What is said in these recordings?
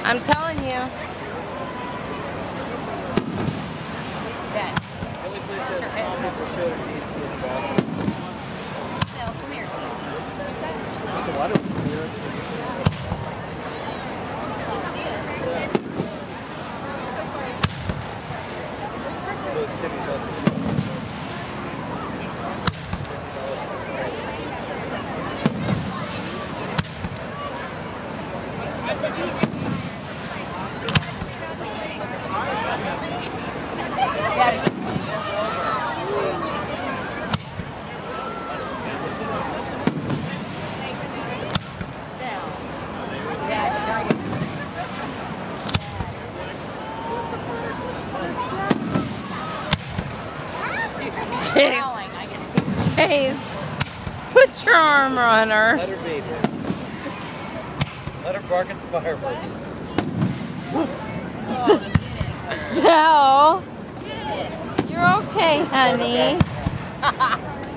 I'm telling you. The only place that's common for show in DC is Boston. No, come here. There's a lot of lyrics. The city's also small. Chase, put your arm on her. Let her be. Let her bark at the fireworks. Stella, you're okay, honey.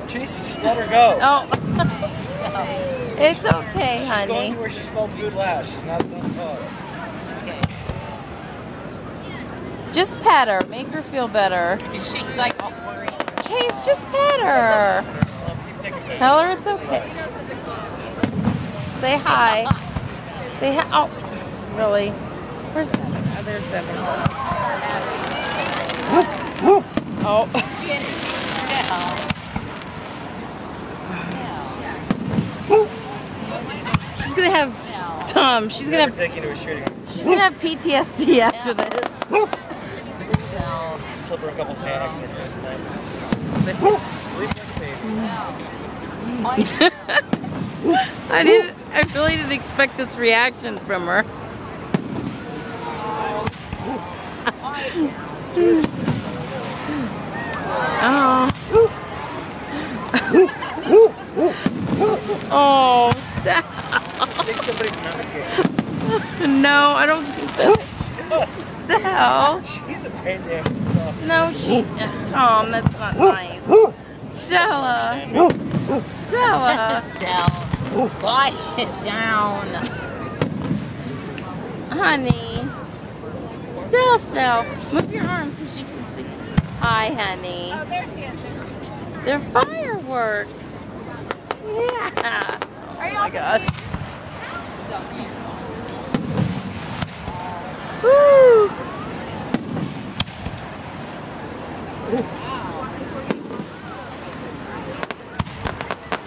Chase, just let her go. Oh, it's okay, She's honey. going to where she smelled food last. She's not done dog. Just pet her. Make her feel better. She's like all worried. Chase, just pet her. Tell her it's okay. Say hi. Say hi. Oh, really? Where's that? Oh, there's Seven. Oh. She's gonna have Tom. She's gonna have PTSD after this. Slip her a couple Xanax in her food tonight. Sleep like a baby. I really didn't expect this reaction from her. Oh. Oh, stop. I think somebody's knocking. No, I don't think that. Stella. She's a pain in the ass. No, Tom, that's not nice. Stella. Stella. Stella. Quiet down. Honey. Stella. Move your arms so she can see. Hi, honey. Oh, there she is. They're fireworks. Yeah. Oh my gosh. Woo.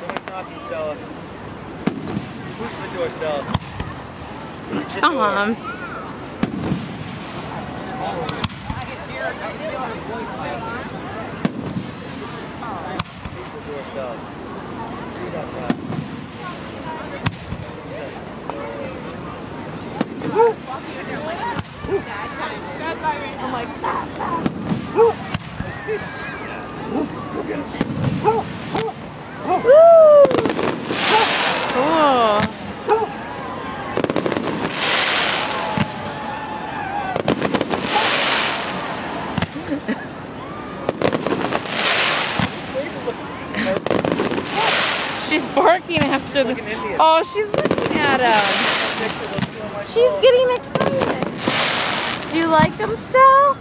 Someone's knocking, Stella. Push the door, Stella. Push the Tom. door. Push the door, Stella. Who's outside? I'm like, Go get him. Woo. Cool. She's barking after the. Oh, she's looking at him. She's getting excited. Do you like them, Stella?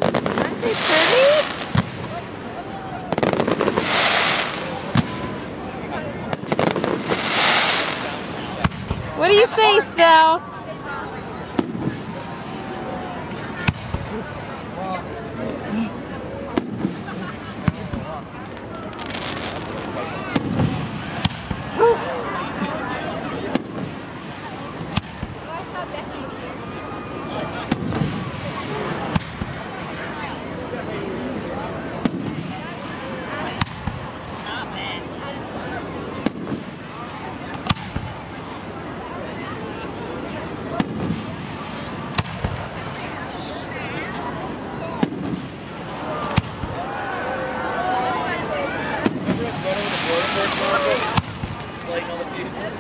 Aren't they pretty? What do you say, Stella? Lighting all the fuses.